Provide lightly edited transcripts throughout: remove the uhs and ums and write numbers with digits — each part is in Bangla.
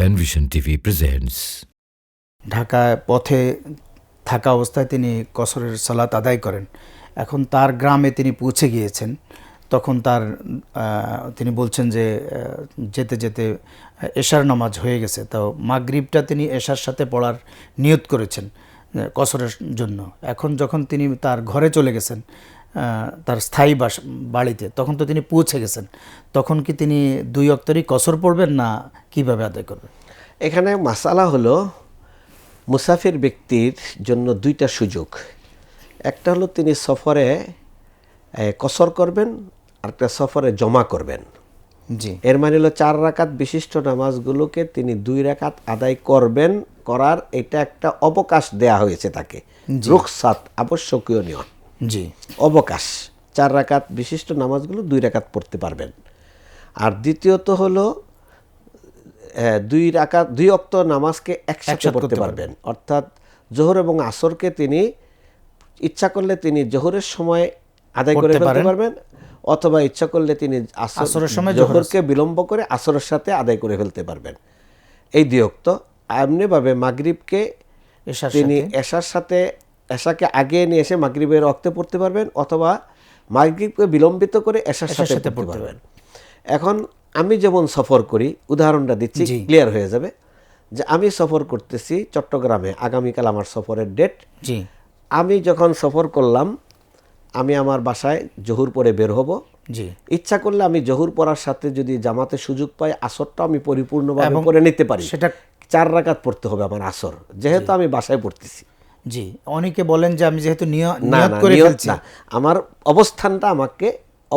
Penvision TV presents. ঢাকায় পথে থাকা অবস্থায় তিনি কসরের সালাত আদায় করেন। এখন তার গ্রামে তিনি পৌঁছে গিয়েছেন। তখন তিনি বলছেন যে যেতে যেতে এশার নামাজ হয়ে গেছে। তো মাগরিবটা তিনি এশার সাথে পড়ার নিয়ত করেছেন কসরের জন্য। এখন যখন তিনি তার ঘরে চলে গেছেন, তার স্থায়ী বাড়িতে, তখন তো তিনি পৌঁছে গেছেন। তখন কি তিনি 2 ওয়াক্তেরই কসর পড়বেন না কিভাবে আদায় করবেন? এখানে মাসালা হলো মুসাফির ব্যক্তির জন্য 2টা সুযোগ। একটা হলো তিনি সফরে কসর করবেন, আরেকটা সফরে জমা করবেন। জি, এর মানে হলো 4 রাকাত বিশিষ্ট নামাজগুলোকে তিনি 2 রাকাত আদায় করবেন। করার এটা একটা অবকাশ দেয়া হয়েছে তাকে, রুখসাত, আবশ্যকীয় নিয়ম। জি, অবকাশ 4 রাকাত বিশিষ্ট নামাজগুলো 2 রাকাত পড়তে পারবেন। আর দ্বিতীয়ত হলো 2 ওয়াক্ত নামাজকে একসাথে পড়তে পারবেন। অর্থাৎ জোহর এবং আসরকে তিনি ইচ্ছা করলে তিনি জোহরের সময় আদায় করে ফেলতে পারবেন, অথবা ইচ্ছা করলে তিনি আসরের সময় জোহরকে বিলম্ব করে আসরের সাথে আদায় করে ফেলতে পারবেন। এই 2 ওয়াক্ত এমনিভাবে মাগরিবকে তিনি এশার সাথে, এশাকে আগে নিয়ে এসে মাগরিবের ওয়াক্তে পড়তে পারবেন, অথবা মাগরিবকে বিলম্বিত করে এশার সাথে পড়তে পারবেন। এখন আমি যেমন সফর করি, উদাহরণটা দিচ্ছি, ক্লিয়ার হয়ে যাবে। যে আমি সফর করতেছি চট্টগ্রামে, আগামীকাল আমার সফরের ডেট। জি, আমি যখন সফর করলাম, আমি আমার বাসায় জোহর পরে বের হব। জি, ইচ্ছা করলে আমি জোহর পড়ার সাথে যদি জামাতে সুযোগ পাই, আসরটা আমি পরিপূর্ণভাবে পড়ে নিতে পারি। সেটা 4 রাকাত পড়তে হবে আমার আসর, যেহেতু আমি বাসায় পড়তেছি। জি, অনেকে বলেন যে আমি যেহেতু নিয়ত করে ফেলছি, আমার অবস্থানটা, আমাকে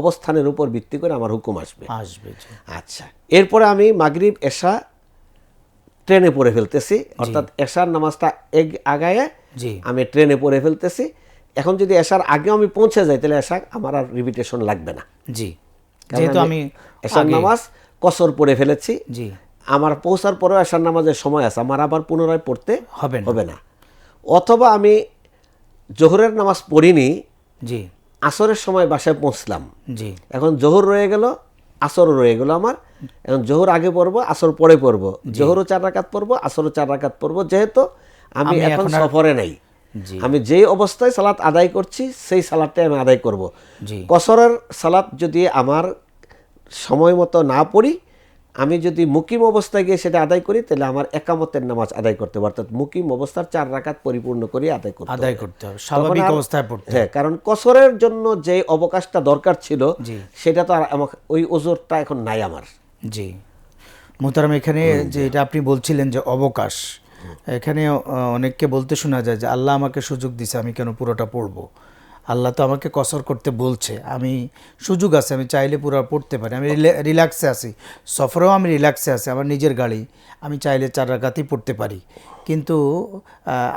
অবস্থানের উপর ভিত্তি করে আমার হুকুম আসবে। আচ্ছা, এরপরে আমি মাগরিব এশা ট্রেনে পড়ে ফেলতেছি, অর্থাৎ এশার নামাজটা আগায় আমি ট্রেনে পড়ে ফেলতেছি। এখন যদি এশার আগে আমি পৌঁছে যাই, তাহলে এশা আমার আর রিপিটেশন লাগবে না। জি, যেহেতু আমি এশার নামাজ কসর পড়ে ফেলেছি। জি, আমার পৌঁছার পরেও এশার নামাজের সময় আছে, আমার আবার পুনরায় পড়তে হবে না। অথবা আমি জোহরের নামাজ পড়িনি, জি, আসরের সময় বাসায় পৌঁছলাম। জি, এখন জোহর রয়ে গেল, আসরও রয়ে গেল আমার। এখন জোহর আগে পড়বো, আসর পরে পড়বো, জোহরও 4 রাকাত পড়বো, আসরও 4 রাকাত পড়বো। যেহেতু আমি এখন সফরে নাই, আমি যেই অবস্থায় সালাত আদায় করছি সেই সালাতটাই আমি আদায় করব। কসরের সালাত যদি আমার সময় মতো না পড়ি, আমি যদি মুকিম অবস্থায় গিয়ে সেটা আদায় করি, তাহলে আমার একামতের নামাজ আদায় করতে হবে। অর্থাৎ মুকিম অবস্থার 4 রাকাত পরিপূর্ণ করে আদায় করতে হবে, স্বাভাবিক অবস্থায় পড়তে। হ্যাঁ, কারণ কসরের জন্য যে অবকাশটা দরকার ছিল, সেটা তো আর ওই ওজরটা এখন নাই আমার। জি, মুহতারাম, এখানে যে এটা আপনি বলছিলেন যে অবকাশ, এখানে অনেককে বলতে শোনা যায় যে আল্লাহ আমাকে সুযোগ দিছে, আমি কেন পুরোটা পড়বো? আল্লাহ তো আমাকে কসর করতে বলছে, আমি সুযোগ আছে, আমি চাইলে পুরো পড়তে পারি, আমি রিল্যাক্সে আছি, সফরেও আমি রিল্যাক্সে আছি, আমার নিজের গাড়ি, আমি চাইলে 4 রাকাতই পড়তে পারি। কিন্তু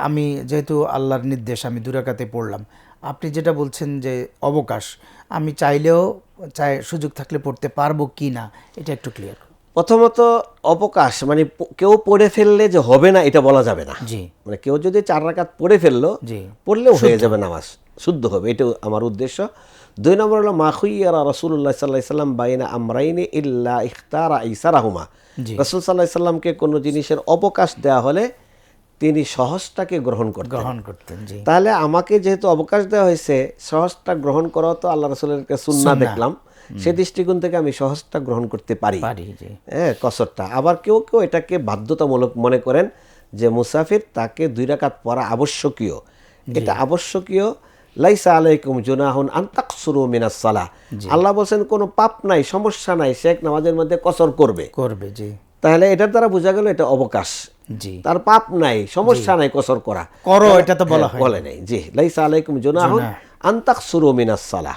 আমি যেহেতু আল্লাহর নির্দেশ, আমি 2 রাকাতে পড়লাম। আপনি যেটা বলছেন যে অবকাশ, আমি চাইলেও সুযোগ থাকলে পড়তে পারবো কি না, এটা একটু ক্লিয়ার। প্রথমত অবকাশ মানে কেউ পড়ে ফেললে যে হবে না এটা বলা যাবে না। জি, মানে কেউ যদি 4 রাকাত পড়ে ফেললো, পড়লেও হয়ে যাবে নামাজ, শুদ্ধ হবে, এটাও আমার উদ্দেশ্য। 2 নম্বর হলো মা খুইয়ারা রাসূলুল্লাহ সাল্লাল্লাহু আলাইহি সাল্লাম বাইনা আমরাইনি ইল্লা ইখতারা আইসারাহুমা। রাসূল সাল্লাল্লাহু আলাইহি সাল্লামকে কোনো জিনিসের অবকাশ দেওয়া হলে তিনি সহজটাকে গ্রহণ করতেন। তাহলে আমাকে যেহেতু অবকাশ দেওয়া হয়েছে, সহজটা গ্রহণ করা তো আল্লাহ রাসূলের সুন্নাহ দেখলাম, সে দৃষ্টিকোণ থেকে আমি সহজটা গ্রহণ করতে পারি, হ্যাঁ, কসরটা। আবার কেউ কেউ এটাকে বাধ্যতামূলক মনে করেন যে মুসাফির, তাকে 2 রাকাত পড়া আবশ্যকীয়। এটা আবশ্যকীয়। লাইসা আলাইকুম জুনাহুন আন তাকসুরু মিনাস সালাহ। আল্লাহ বলেন কোনো পাপ নাই, সমস্যা নাই, সে নামাজের মধ্যে কসর করবে। জি, তাহলে এটার দ্বারা বোঝা গেল এটা অবকাশ। জি, তার পাপ নাই, সমস্যা নাই কসর করা, এটা তো বলে নাই। জি, লাইসা আলাইকুম জুনাহুন আন তাকসুরু মিনাস সালাহ।